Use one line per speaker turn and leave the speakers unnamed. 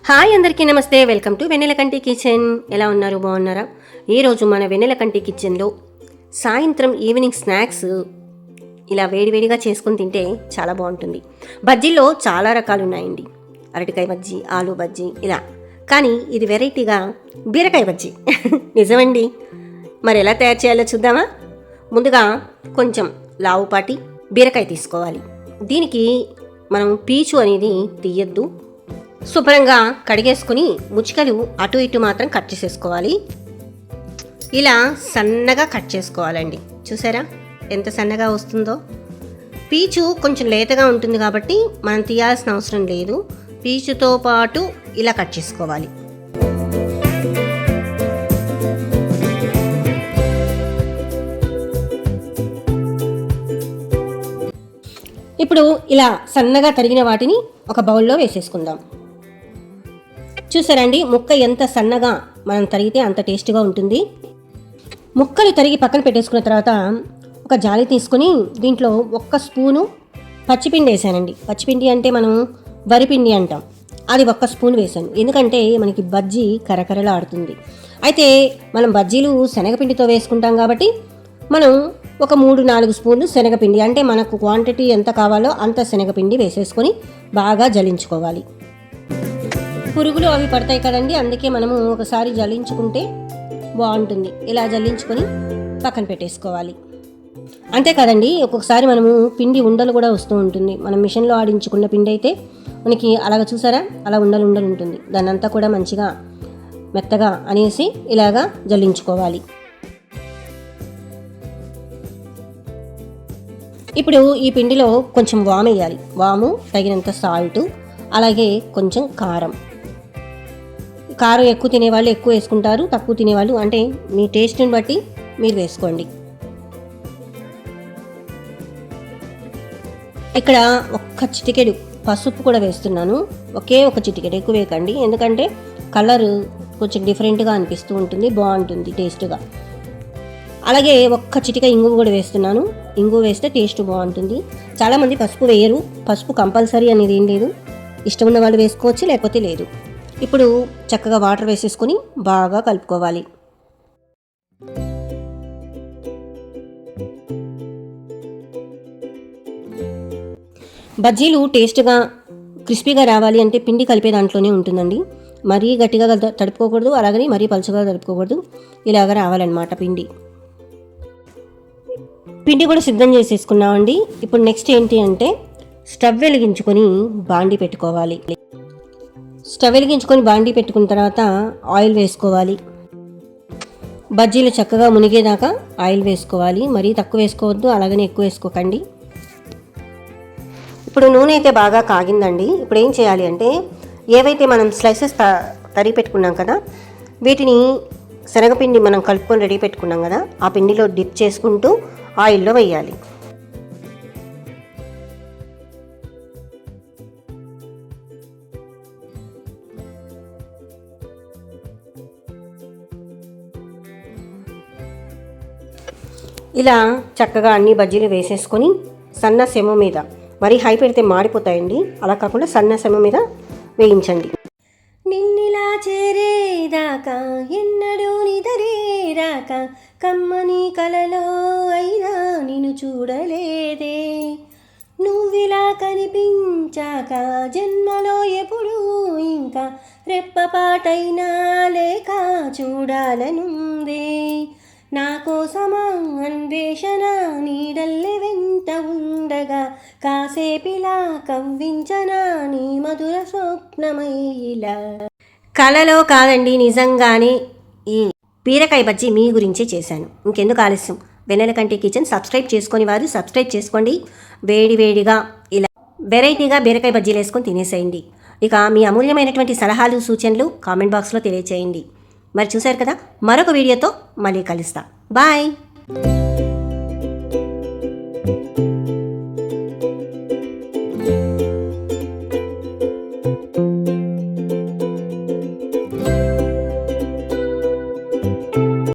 Hi అందరికీ నమస్తే. Welcome to Vennelakanti kitchen. ఎలా ఉన్నారు? బాగున్నారా? ఈరోజు మన వెన్నెలకంటి కిచెన్లో సాయంత్రం ఈవినింగ్ స్నాక్స్ ఇలా వేడివేడిగా చేసుకొని తింటే చాలా బాగుంటుంది. బజ్జీల్లో చాలా రకాలు ఉన్నాయండి. అరటికాయ బజ్జీ, ఆలు బజ్జీ ఇలా. కానీ ఇది వెరైటీగా బీరకాయ బజ్జీ. నిజమండి. మరి ఎలా తయారు చేయాలో చూద్దామా? ముందుగా కొంచెం లావుపాటి బీరకాయ తీసుకోవాలి. దీనికి మనం పీచు అనేది తీయద్దు. శుభ్రంగా కడిగేసుకుని ముచ్చికలు అటు ఇటు మాత్రం కట్ చేసేసుకోవాలి. ఇలా సన్నగా కట్ చేసుకోవాలండి. చూసారా ఎంత సన్నగా వస్తుందో? పీచు కొంచెం లేతగా ఉంటుంది కాబట్టి మనం తీయాల్సిన అవసరం లేదు. పీచుతో పాటు ఇలా కట్ చేసుకోవాలి. ఇప్పుడు ఇలా సన్నగా తరిగిన వాటిని ఒక బౌల్లో వేసేసుకుందాం. చూసారండి, ముక్క ఎంత సన్నగా మనం తరిగితే అంత టేస్ట్గా ఉంటుంది. ముక్కలు తరిగి పక్కన పెట్టేసుకున్న తర్వాత ఒక జాలి తీసుకొని దీంట్లో 1 స్పూను పచ్చిపిండి వేసానండి. పచ్చిపిండి అంటే మనం వరిపిండి అంటాం. అది 1 స్పూన్ వేసాను. ఎందుకంటే మనకి బజ్జీ కరకరలాడుతుంది. అయితే మనం బజ్జీలు శనగపిండితో వేసుకుంటాం కాబట్టి మనం ఒక 3-4 స్పూన్లు శనగపిండి, అంటే మనకు క్వాంటిటీ ఎంత కావాలో అంత శనగపిండి వేసేసుకొని బాగా జల్లించుకోవాలి. పురుగులు అవి పడతాయి కదండి, అందుకే మనము ఒకసారి జల్లించుకుంటే బాగుంటుంది. ఇలా జల్లించుకొని పక్కన పెట్టేసుకోవాలి. అంతే కదండి, ఒక్కొక్కసారి మనము పిండి ఉండలు కూడా వస్తూ ఉంటుంది. మనం మిషన్లో ఆడించుకున్న పిండి అయితే మనకి అలాగ చూసారా, అలా ఉండలు ఉంటుంది. దాన్ని అంతా కూడా మంచిగా మెత్తగా అనేసి ఇలాగా జల్లించుకోవాలి. ఇప్పుడు ఈ పిండిలో కొంచెం వాము వేయాలి. వాము, తగినంత సాల్ట్, అలాగే కొంచెం కారం. కారం ఎక్కువ తినేవాళ్ళు ఎక్కువ వేసుకుంటారు, తక్కువ తినేవాళ్ళు అంటే మీ టేస్ట్ని బట్టి మీరు వేసుకోండి. ఇక్కడ 1 చిటికెడు పసుపు కూడా వేస్తున్నాను. ఒకే 1 చిటికెడు, ఎక్కువ వేయకండి. ఎందుకంటే కలర్ కొంచెం డిఫరెంట్గా అనిపిస్తూ ఉంటుంది, బాగుంటుంది టేస్ట్గా. అలాగే 1 చిటిక ఇంగువ కూడా వేస్తున్నాను. ఇంగువ వేస్తే టేస్ట్ బాగుంటుంది. చాలామంది పసుపు వేయరు. పసుపు కంపల్సరీ అనేది ఏం లేదు. ఇష్టం ఉన్న వాళ్ళు వేసుకోవచ్చు, లేకపోతే లేదు. ఇప్పుడు చక్కగా వాటర్ వేసేసుకొని బాగా కలుపుకోవాలి. బజ్జీలు టేస్ట్గా క్రిస్పీగా రావాలి అంటే పిండి కలిపే దాంట్లోనే ఉంటుందండి. మరీ గట్టిగా తడుపుకోకూడదు, అలాగని మరీ పలుచగా తడుపుకోకూడదు. ఇలాగ రావాలన్నమాట పిండి. పిండి కూడా సిద్ధం చేసేసుకున్నామండి. ఇప్పుడు నెక్స్ట్ ఏంటి అంటే స్టవ్ వెలిగించుకొని బాండి పెట్టుకోవాలి. స్టవ్ వెలిగించుకొని బాండి పెట్టుకున్న తర్వాత ఆయిల్ వేసుకోవాలి. బజ్జీలు చక్కగా మునిగేదాకా ఆయిల్ వేసుకోవాలి. మరీ తక్కువ వేసుకోవద్దు, అలాగనే ఎక్కువ వేసుకోకండి. ఇప్పుడు నూనె అయితే బాగా కాగిందండి. ఇప్పుడు ఏం చేయాలి అంటే ఏవైతే మనం స్లైసెస్ తరిగి పెట్టుకున్నాం కదా, వీటిని శనగపిండి మనం కలుపుకొని రెడీ పెట్టుకున్నాం కదా, ఆ పిండిలో డిప్ చేసుకుంటూ ఆయిల్లో వేయాలి. ఇలా చక్కగా అన్ని బజ్జీలు వేసేసుకొని సన్న సెమ మీద, మరీ హై పెడితే మాడిపోతాయండి, అలా కాకుండా సన్న సెమ మీద వేయించండి. నిన్నిలా చేరేదాకా ఎన్నడూ నిదరేరాక కమ్మని కలలో అయినా నిన్ను చూడలేదే, నువ్విలా కనిపించాక జన్మలో ఎప్పుడు ఇంకా రెప్పపాటైనా లేక చూడాలనుందే, నా కోసమా అన్వేషణ నీడల్లే వెంట ఉండగా కాసేపిలా కవ్వించనా నీ మధుర స్వప్నమైలా. కలలో కాదండి, నిజంగానే ఈ బీరకాయ బజ్జీ మీ గురించే చేశాను. ఇంకెందుకు ఆలస్యం, వెన్నెలకంటి కిచెన్ సబ్స్క్రైబ్ చేసుకొని వారు సబ్స్క్రైబ్ చేసుకోండి. వేడివేడిగా ఇలా వెరైటీగా బీరకాయ బజ్జీలు వేసుకొని తినేసేయండి. ఇక మీ అమూల్యమైనటువంటి సలహాలు సూచనలు కామెంట్ బాక్స్లో తెలియచేయండి. మరి చూశారు కదా, మరొక వీడియోతో మళ్ళీ కలుస్తా. బాయ్.